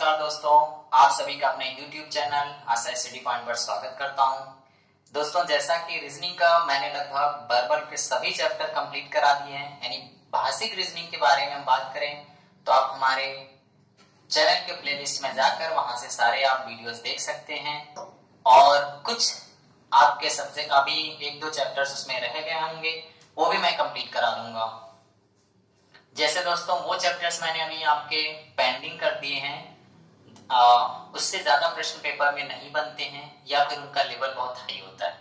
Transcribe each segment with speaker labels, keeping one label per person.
Speaker 1: नमस्कार दोस्तों, आप सभी का अपने YouTube चैनल आशा स्टडी पॉइंट पर स्वागत करता हूं। दोस्तों, जैसा कि रीजनिंग का मैंने लगभग वर्बल के सभी चैप्टर कंप्लीट करा दिए हैं, यानी भाषिक रीजनिंग के बारे में हम बात करें तो आप हमारे चैनल के प्लेलिस्ट में जाकर वहां से सारे आप वीडियोस देख सकते हैं और कुछ आपके सब्जेक्ट अभी एक दो चैप्टर्स उसमें रह गए होंगे, वो भी मैं कंप्लीट करा दूंगा। जैसे दोस्तों वो चैप्टर्स मैंने अभी आपके पेंडिंग कर दिए हैं, उससे ज्यादा प्रश्न पेपर में नहीं बनते हैं या फिर उनका लेवल बहुत हाई होता है।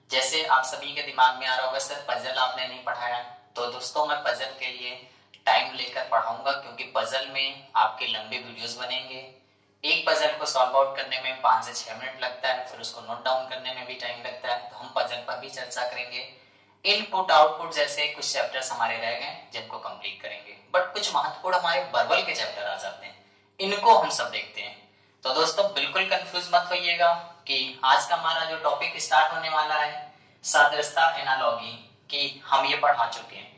Speaker 1: जैसे आप सभी के दिमाग में आ रहा होगा, सर पजल आपने नहीं पढ़ाया। तो दोस्तों मैं पजल के लिए टाइम लेकर पढ़ाऊंगा, क्योंकि पजल में आपके लंबे वीडियोस बनेंगे। एक पजल को सॉल्व आउट करने में 5 से 6 मिनट लगता है, फिर उसको नोट डाउन करने में भी टाइम लगता है। तो हम पजल पर भी चर्चा करेंगे। इनपुट आउटपुट जैसे कुछ चैप्टर्स हमारे रह गए जिनको कंप्लीट करेंगे, बट कुछ महत्वपूर्ण हमारे वर्बल के चैप्टर आ जाते हैं, इनको हम सब देखते हैं। तो दोस्तों बिल्कुल कंफ्यूज मत होइएगा कि आज का हमारा जो टॉपिक स्टार्ट होने वाला है सादृश्यता एनालॉगी, कि हम ये पढ़ा चुके हैं,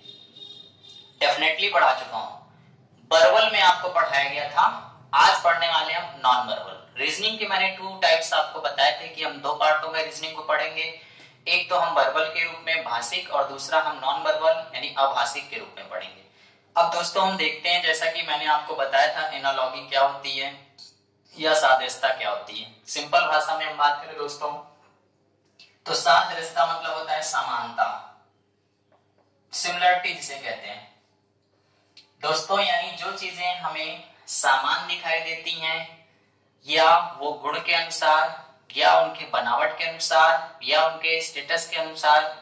Speaker 1: डेफिनेटली पढ़ा चुका हूं। वर्बल में आपको पढ़ाया गया था, आज पढ़ने वाले हम नॉन वर्बल रीजनिंग के। मैंने 2 टाइप्स आपको बताए थे कि हम 2 पार्टों में रीजनिंग को पढ़ेंगे। एक तो हम वर्बल के रूप में भाषिक और दूसरा हम नॉन वर्बल यानी अभाषिक के रूप में पढ़ेंगे। अब दोस्तों हम देखते हैं, जैसा कि मैंने आपको बताया था एनालॉगी क्या होती है या सादृश्यता क्या होती है। सिंपल भाषा में हम बात करें दोस्तों तो सादृश्यता मतलब होता है समानता, सिमिलरिटी जिसे कहते हैं दोस्तों, यानी जो चीजें हमें समान दिखाई देती हैं या वो गुण के अनुसार या उनके बनावट के अनुसार या उनके स्टेटस के अनुसार,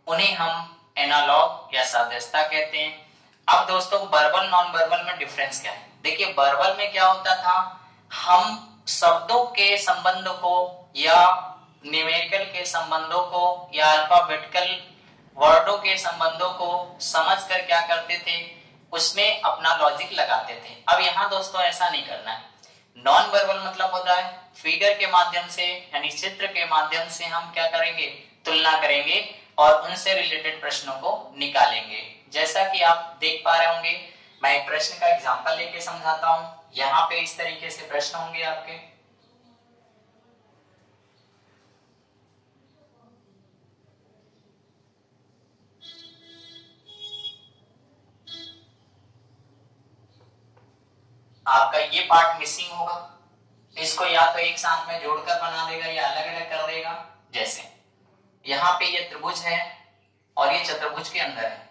Speaker 1: उन्हें हम एनालॉग या सादृश्यता कहते हैं। अब दोस्तों वर्बल नॉन वर्बल में डिफरेंस क्या है? देखिए वर्बल में क्या होता था, हम शब्दों के संबंध को या न्यूमेरिकल के संबंधों को या अल्फाबेटिकल वर्डों के संबंधों को समझकर क्या करते थे, उसमें अपना लॉजिक लगाते थे। अब यहाँ दोस्तों ऐसा नहीं करना है। नॉन वर्बल मतलब होता है फिगर के माध्यम से यानी चित्र के माध्यम से हम क्या करेंगे, तुलना करेंगे और उनसे रिलेटेड प्रश्नों को निकालेंगे। जैसा कि आप देख पा रहे होंगे, मैं एक प्रश्न का एग्जांपल लेके समझाता हूं। यहाँ पे इस तरीके से प्रश्न होंगे आपके। आपका ये पार्ट मिसिंग होगा, इसको या तो एक साथ में जोड़कर बना देगा या अलग अलग कर देगा। जैसे यहाँ पे ये त्रिभुज है और ये चतुर्भुज के अंदर है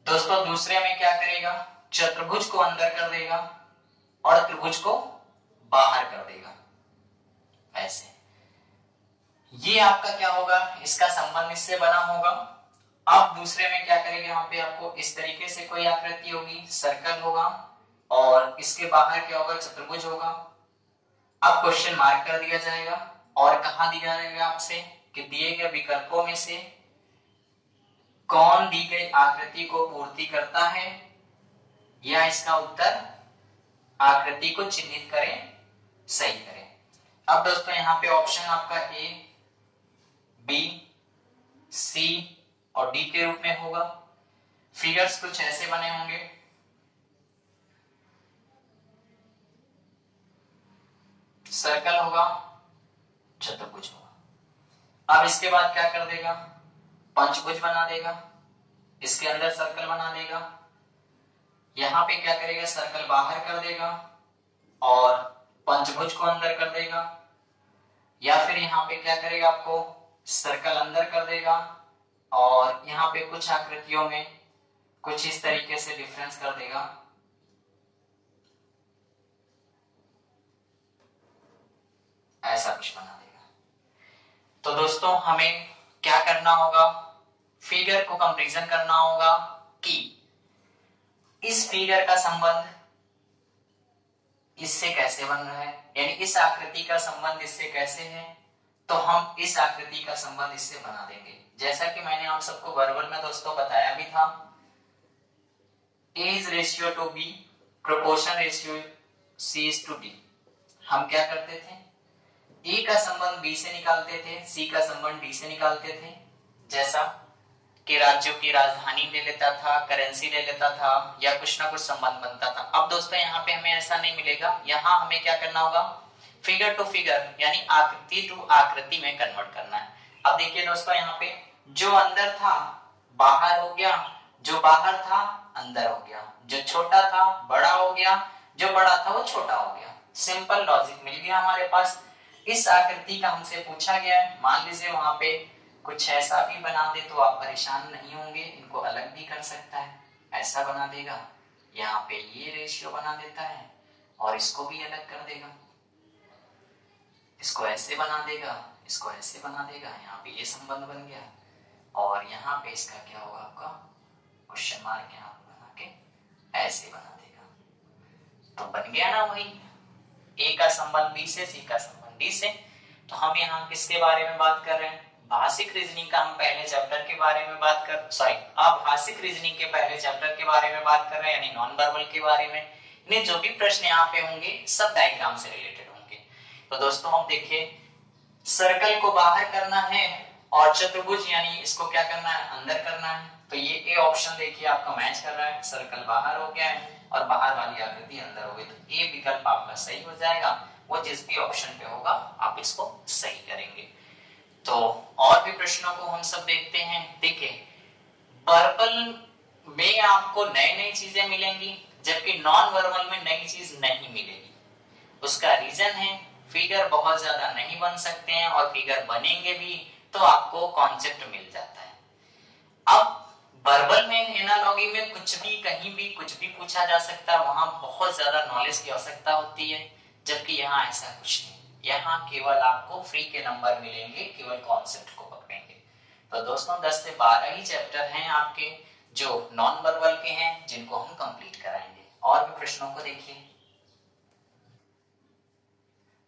Speaker 1: दोस्तों, दूसरे में क्या करेगा, चतुर्भुज को अंदर कर देगा और त्रिभुज को बाहर कर देगा। ऐसे ये आपका क्या होगा, इसका संबंध इससे बना होगा। अब दूसरे में क्या करेगा, यहाँ पे आपको इस तरीके से कोई आकृति होगी, सर्कल होगा और इसके बाहर क्या होगा, चतुर्भुज होगा। अब क्वेश्चन मार्क कर दिया जाएगा और कहा दिया जाएगा आपसे कि दिए गए विकल्पों में से कौन दी गई आकृति को पूर्ति करता है, या इसका उत्तर आकृति को चिन्हित करें, सही करें। अब दोस्तों यहाँ पे ऑप्शन आपका ए, बी, सी और डी के रूप में होगा। फिगर्स कुछ ऐसे बने होंगे, सर्कल होगा, चतुर्भुज होगा। अब इसके बाद क्या कर देगा, पंचभुज बना देगा, इसके अंदर सर्कल बना देगा। यहां पे क्या करेगा, सर्कल बाहर कर देगा और पंचभुज को अंदर कर देगा। या फिर यहाँ पे क्या करेगा, आपको सर्कल अंदर कर देगा और यहाँ पे कुछ आकृतियों में कुछ इस तरीके से डिफरेंस कर देगा। ऐसा कुछ बना देगा। तो दोस्तों हमें क्या करना होगा, फिगर को कंपैरिजन करना होगा कि इस फिगर का संबंध इससे कैसे बन रहा है, यानी इस आकृति का संबंध इससे कैसे है, तो हम इस आकृति का संबंध इससे बना देंगे। जैसा कि मैंने आप सबको वर्बल में दोस्तों बताया भी था, A is ratio to B, proportion ratio C is to D। हम क्या करते थे, A का संबंध B से निकालते थे, C का संबंध D से निकालते थे। जैसा कि राज्यों की राजधानी ले लेता था, करेंसी ले लेता था, या कुछ ना कुछ संबंध बनता था। अब दोस्तों यहाँ पे हमें ऐसा नहीं मिलेगा, यहाँ हमें क्या करना होगा, फिगर टू फिगर यानी आकृति टू आकृति में कन्वर्ट करना है। अब देखिए दोस्तों यहाँ पे जो अंदर था बाहर हो गया, जो बाहर था अंदर हो गया, जो छोटा था बड़ा हो गया, जो बड़ा था वो छोटा हो गया। सिंपल लॉजिक मिल गया हमारे पास। इस आकृति का हमसे पूछा गया है, मान लीजिए वहां पे कुछ ऐसा भी बना दे तो आप परेशान नहीं होंगे, इनको अलग भी कर सकता है, ऐसा बना देगा, यहाँ पे ये रेशियो बना देता है और इसको भी अलग कर देगा, इसको ऐसे बना देगा, इसको ऐसे बना देगा, यहाँ पे ये संबंध बन गया और यहाँ पे इसका क्या होगा, आपका क्वेश्चन मार्क यहाँ पे बना के ऐसे बना देगा। तो बन गया ना वही ए का संबंध बी से, सी का संबंध डी से। तो हम यहाँ किसके बारे में बात कर रहे हैं, भाषिक रीजनिंग का हम पहले चैप्टर के बारे में बात कर आभाषिक रीजनिंग के पहले चैप्टर के बारे में बात कर रहे हैं, यानी नॉन वर्बल के बारे में। इन्हें जो भी प्रश्न यहाँ पे होंगे सब डायग्राम से रिलेटेड होंगे। तो दोस्तों हम देखिए, सर्कल को बाहर करना है और चतुर्भुज यानी इसको क्या करना है, अंदर करना है। तो ये ए ऑप्शन देखिए आपका मैच कर रहा है, सर्कल बाहर हो गया है और बाहर वाली आकृति अंदर हो गई, तो ए विकल्प आपका सही हो जाएगा। वो जिस भी ऑप्शन पे होगा आप इसको सही करेंगे। तो और भी प्रश्नों को हम सब देखते हैं। देखिए वर्बल में आपको नई नई चीजें मिलेंगी, जबकि नॉन वर्बल में नई चीज नहीं मिलेगी। उसका रीजन है फिगर बहुत ज्यादा नहीं बन सकते हैं, और फिगर बनेंगे भी तो आपको कॉन्सेप्ट मिल जाता है। अब वर्बल में एनालॉगी में कुछ भी कहीं भी कुछ भी पूछा जा सकता है, वहां बहुत ज्यादा नॉलेज की आवश्यकता होती है, जबकि यहाँ ऐसा कुछ नहीं। यहाँ केवल आपको फ्री के नंबर मिलेंगे, केवल कॉन्सेप्ट को पकड़ेंगे। तो दोस्तों 10 से 12 ही चैप्टर हैं आपके जो नॉन वर्बल के हैं, जिनको हम कंप्लीट कराएंगे। और भी प्रश्नों को देखिए।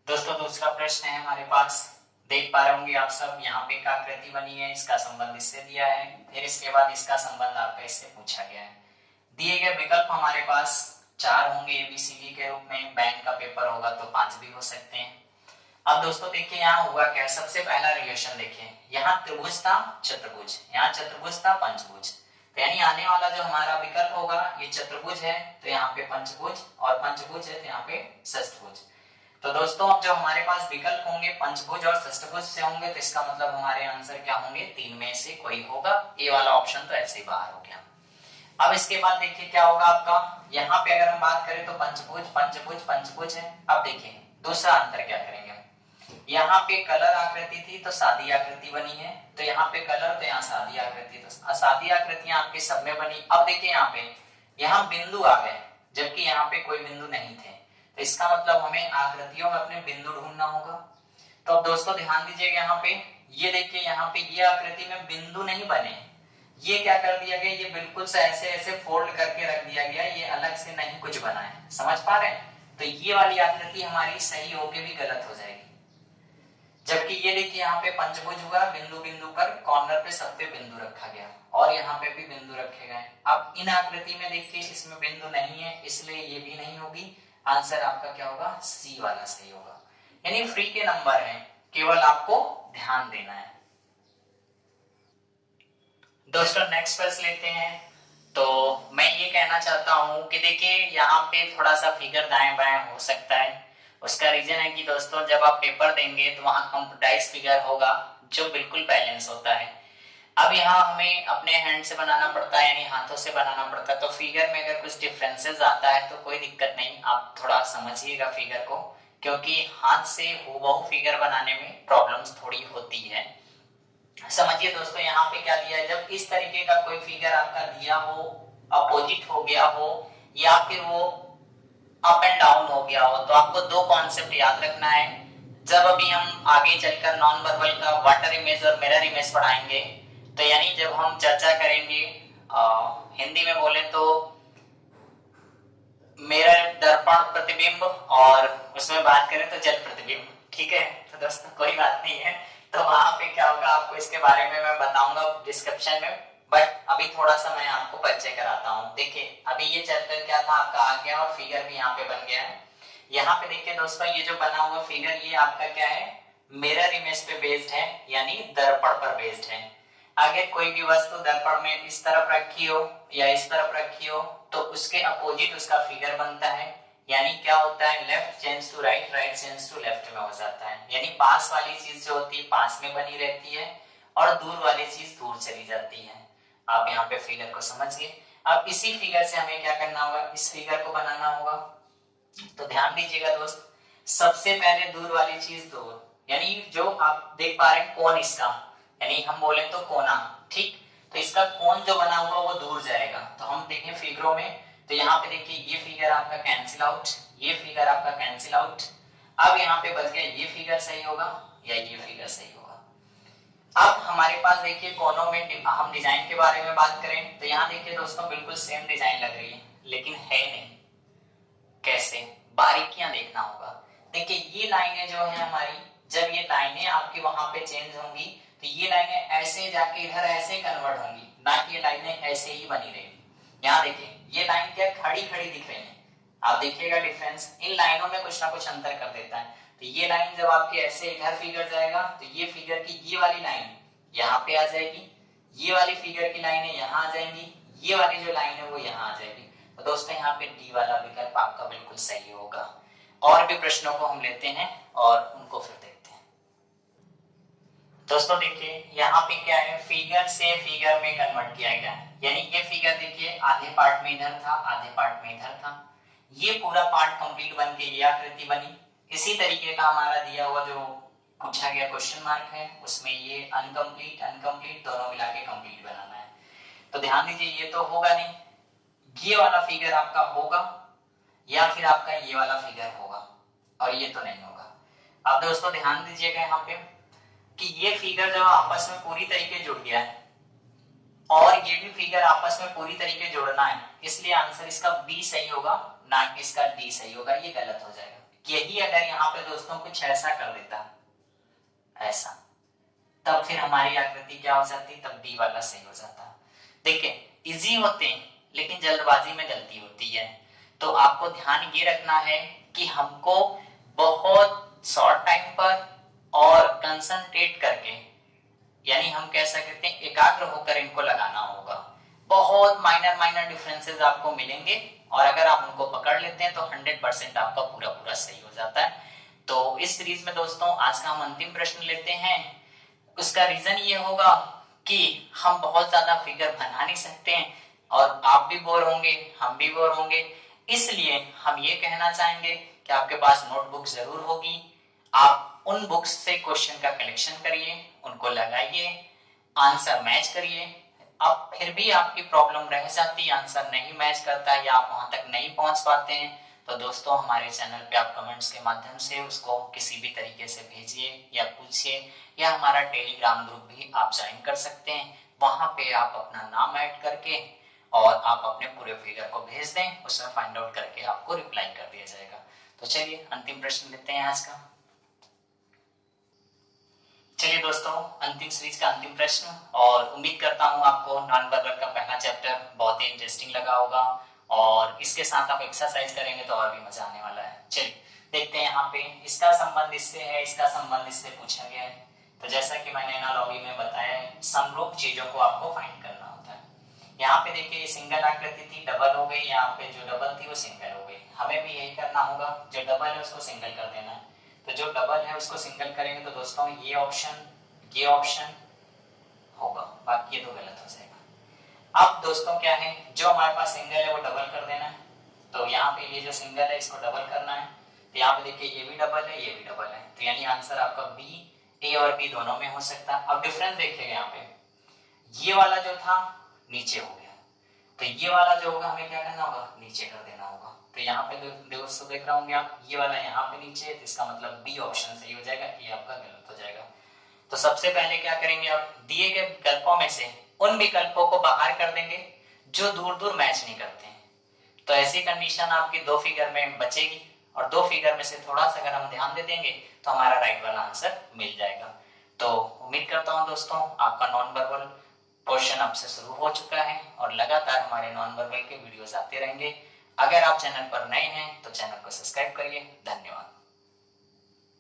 Speaker 1: दोस्तों दूसरा प्रश्न है हमारे पास, देख पा रहे होंगे आप सब, यहाँ पे एक आकृति बनी है, इसका संबंध इससे दिया है, फिर इसके बाद इसका संबंध आपका इससे पूछा गया है। दिए गए विकल्प हमारे पास 4 होंगे एबीसीडी के रूप में, बैंक का पेपर होगा तो 5 भी हो सकते हैं। अब दोस्तों देखिए यहाँ हुआ क्या, सबसे पहला रिलेशन देखिए, यहाँ त्रिभुज था चतुर्भुज, यहाँ चतुर्भुज था पंचभुज, तो यानी आने वाला जो हमारा विकल्प होगा ये चतुर्भुज है तो यहाँ पे पंचभुज, और पंचभुज है तो यहाँ पे षष्ठभुज। तो दोस्तों अब जो हमारे पास विकल्प होंगे पंचभुज और षष्ठभुज से होंगे, तो इसका मतलब हमारे आंसर क्या होंगे, 3 में से कोई होगा। ए वाला ऑप्शन तो ऐसे ही बाहर हो गया। अब इसके बाद देखिए क्या होगा आपका, यहाँ पे अगर हम बात करें तो पंचभुज पंचभुज पंचभुज है। अब देखिए दूसरा अंतर क्या करेंगे, यहाँ पे कलर आकृति थी तो सादी आकृति बनी है, तो यहाँ पे कलर तो यहाँ सादी आकृति, तो सादी आकृतियां आपके सब में बनी। अब देखिए यहाँ पे यहाँ बिंदु आ गए, जबकि यहाँ पे कोई बिंदु नहीं थे, तो इसका मतलब हमें आकृतियों में अपने बिंदु ढूंढना होगा। तो अब दोस्तों ध्यान दीजिएगा, यहाँ पे ये देखिए, यहाँ पे ये आकृति में बिंदु नहीं बने, ये क्या कर दिया गया, ये बिल्कुल से ऐसे ऐसे फोल्ड करके रख दिया गया, ये अलग से नहीं कुछ बना है, समझ पा रहे हैं। तो ये वाली आकृति हमारी सही होके भी गलत हो जाएगी। जबकि ये देखिए यहाँ पे पंचभुज हुआ, बिंदु बिंदु पर कॉर्नर पे सब पे बिंदु रखा गया, और यहाँ पे भी बिंदु रखे गए। अब इन आकृति में देखिए इसमें बिंदु नहीं है, इसलिए ये भी नहीं होगी। आंसर आपका क्या होगा, सी वाला सही होगा। यानी फ्री के नंबर हैं, केवल आपको ध्यान देना है। दोस्तों नेक्स्ट प्रश्न लेते हैं। तो मैं ये कहना चाहता हूं कि देखिए यहाँ पे थोड़ा सा फिगर दाएं बाएं हो सकता है। उसका रीजन है कि दोस्तों जब आप पेपर देंगे तो वहां कंप्यूटराइज फिगर होगा जो बिल्कुल बैलेंस होता है। अब यहाँ हमें अपने हैंड से बनाना पड़ता है, यानी हाथों से बनाना पड़ता है, तो फिगर में अगर कुछ डिफरेंसेस आता है तो कोई दिक्कत नहीं, आप थोड़ा समझिएगा फिगर को, क्योंकि हाथ से हूबहू फिगर बनाने में प्रॉब्लम्स थोड़ी होती है। समझिए दोस्तों यहाँ पे क्या दिया है, जब इस तरीके का कोई फिगर आपका दिया हो, अपोजिट हो गया हो, या फिर वो अप एंड डाउन हो गया हो, तो आपको 2 कॉन्सेप्ट याद रखना है। जब अभी हम आगे चलकर नॉन वर्बल का वाटर इमेज और मिरर इमेज पढ़ाएंगे, तो यानी जब हम चर्चा करेंगे हिंदी में बोले तो मिरर दर्पण प्रतिबिंब, और उसमें बात करें तो जल प्रतिबिंब, ठीक है। तो दोस्तों कोई बात नहीं है, तो वहां पे क्या होगा आपको इसके बारे में मैं बताऊंगा डिस्क्रिप्शन में, बट अभी थोड़ा सा मैं आपको परिचय कराता हूँ। देखिए अभी ये चैप्टर क्या था आपका आ गया, और फिगर भी यहाँ पे बन गया है। यहाँ पे देखिए दोस्तों ये जो बना हुआ फिगर, ये आपका क्या है, मिरर इमेज पे बेस्ड है, यानी दर्पण पर बेस्ड है। अगर कोई भी वस्तु दर्पण में इस तरफ रखी हो या इस तरफ रखी हो तो उसके अपोजिट उसका फिगर बनता है, यानी क्या होता है, left change to right, right change to left में हो जाता है। यानी पास वाली चीज जो होती है पास में बनी रहती है और दूर वाली चीज दूर चली जाती है। आप यहाँ पे फिगर को समझिए। अब इसी फिगर से हमें क्या करना होगा, इस फिगर को बनाना होगा। तो ध्यान दीजिएगा दोस्त, सबसे पहले दूर वाली चीज दूर, यानी जो आप देख पा रहे हैं कोण इसका, यानी हम बोले तो कोना, ठीक। तो इसका कोण जो बना हुआ वो दूर जाएगा। तो हम देखें फिगरों में, तो यहाँ पे देखिए ये फिगर आपका कैंसिल आउट, ये फिगर आपका कैंसिल आउट। अब यहाँ पे बच गया ये फिगर सही होगा या ये फिगर सही होगा। अब हमारे पास देखिए कोनों में हम डिजाइन के बारे में बात करें तो यहाँ देखिए दोस्तों बिल्कुल सेम डिजाइन लग रही है, लेकिन है नहीं। कैसे, बारीकियां देखना होगा। देखिए ये लाइनें जो है हमारी, जब ये लाइनें आपकी वहां पे चेंज होंगी तो ये लाइनें ऐसे जाके इधर ऐसे कन्वर्ट होंगी, ना कि ये लाइनें ऐसे ही बनी रहेगी। यहाँ देखिए ये लाइन क्या खड़ी खड़ी दिख रही है, आप देखिएगा डिफरेंस इन लाइनों में कुछ ना कुछ अंतर कर देता है। तो ये लाइन जब आपके ऐसे इधर फिगर जाएगा तो ये फिगर की ये वाली लाइन यहाँ पे आ जाएगी, ये वाली फिगर की लाइनें यहाँ आ जाएंगी, ये वाली जो लाइन है वो यहाँ आ जाएगी। तो दोस्तों यहाँ पे डी वाला विकल्प आपका बिल्कुल सही होगा। और भी प्रश्नों को हम लेते हैं और उनको फिर देखते हैं। दोस्तों देखिए यहाँ पे क्या है, फिगर से फिगर में कन्वर्ट किया गया है। यानी ये फिगर देखिए आधे पार्ट में इधर था, आधे पार्ट में इधर था, ये पूरा पार्ट कंप्लीट बन के ये आकृति बनी। इसी तरीके का हमारा दिया हुआ जो पूछा गया क्वेश्चन मार्क है उसमें ये अनकंप्लीट अनकंप्लीट दोनों मिला के कंप्लीट बनाना है। तो ध्यान दीजिए ये तो होगा नहीं, ये वाला फिगर आपका होगा या फिर आपका ये वाला फिगर होगा, और ये तो नहीं होगा। अब दोस्तों ध्यान दीजिएगा यहाँ पे कि ये फिगर जब आपस में पूरी तरीके जुड़ गया है और ये भी फिगर आपस में पूरी तरीके जोड़ना है, इसलिए आंसर इसका बी सही होगा, ना कि इसका डी सही होगा, ये गलत हो जाएगा। यही अगर यहाँ पे दोस्तों कुछ ऐसा कर देता, ऐसा, तब फिर हमारी आकृति क्या हो जाती, तब डी वाला सही हो जाता। देखिए इजी होते हैं लेकिन जल्दबाजी में गलती होती है। तो आपको ध्यान ये रखना है कि हमको बहुत शॉर्ट टाइम पर और कंसंट्रेट करके, यानी हम कह सकते हैं एकाग्र होकर इनको लगाना होगा। बहुत माइनर माइनर डिफरेंसेस आपको मिलेंगे और अगर आप उनको पकड़ लेते हैं तो 100% आपका पूरा पूरा सही हो जाता है। तो इस सीरीज में दोस्तों आज का हम अंतिम प्रश्न लेते हैं। उसका रीजन ये होगा कि हम बहुत ज्यादा फिगर बना नहीं सकते हैं और आप भी बोर होंगे, हम भी बोर होंगे, इसलिए हम ये कहना चाहेंगे कि आपके पास नोटबुक जरूर होगी। आप उन बुक्स से क्वेश्चन का कलेक्शन करिए, उनको लगाइए, आंसर मैच करिए। अब फिर भी आपकी प्रॉब्लम रह जाती है, आंसर नहीं मैच करता या आप वहां तक नहीं पहुंच पाते हैं, तो दोस्तों हमारे चैनल पे आप कमेंट्स के माध्यम से उसको किसी भी तरीके से भेजिए या पूछिए, या हमारा टेलीग्राम ग्रुप भी आप ज्वाइन कर सकते हैं। वहां पे आप अपना नाम ऐड करके और आप अपने पूरे फिगर को भेज दें, उसमें फाइंड आउट करके आपको रिप्लाई कर दिया जाएगा। तो चलिए अंतिम प्रश्न लेते हैं आज का। चलिए दोस्तों अंतिम सीरीज का अंतिम प्रश्न, और उम्मीद करता हूँ आपको नॉन वर्बल का पहला चैप्टर बहुत ही इंटरेस्टिंग लगा होगा और इसके साथ आप एक्सरसाइज करेंगे तो और भी मजा आने वाला है। चलिए देखते हैं यहाँ पे, इसका संबंध इससे है, इसका संबंध इससे पूछा गया है। तो जैसा कि मैंने एनालॉजी में बताया है, समरूप चीजों को आपको फाइंड करना होता है। यहाँ पे देखिए सिंगल आकृति थी, डबल हो गई, यहाँ पे जो डबल थी वो सिंगल हो गई। हमें भी यही करना होगा, जो डबल है उसको सिंगल कर देना है। तो जो डबल है उसको सिंगल करेंगे तो दोस्तों ये ऑप्शन होगा, बाकी ये तो गलत हो जाएगा। अब दोस्तों क्या है, जो हमारे पास सिंगल है वो डबल कर देना है। तो यहाँ पे ये जो सिंगल है इसको डबल करना है। तो यहाँ पे देखिए ये भी डबल है, ये भी डबल है, तो यानी आंसर आपका बी, ए और बी दोनों में हो सकता है। अब डिफरेंस देखिएगा, यहाँ पे ये वाला जो था नीचे हो गया, तो ये वाला जो होगा हमें क्या करना होगा, नीचे कर देना होगा। तो यहाँ पे दोस्तों देख रहा होंगे आप, ये वाला यहाँ पे नीचे है, तो इसका मतलब बी ऑप्शन सही हो जाएगा, ये आपका गलत हो जाएगा। तो सबसे पहले क्या करेंगे, आप दिए गए विकल्पों में से उन विकल्पों को बाहर कर देंगे जो दूर दूर मैच नहीं करते हैं। तो ऐसी कंडीशन आपकी दो फिगर में बचेगी और दो फिगर में से थोड़ा सा अगर हम ध्यान दे देंगे तो हमारा राइट वाला आंसर मिल जाएगा। तो उम्मीद करता हूं दोस्तों आपका नॉन वर्बल पोर्शन अब से शुरू हो चुका है और लगातार हमारे नॉन वर्बल के वीडियोस आते रहेंगे। अगर आप चैनल पर नए हैं तो चैनल को सब्सक्राइब करिए। धन्यवाद।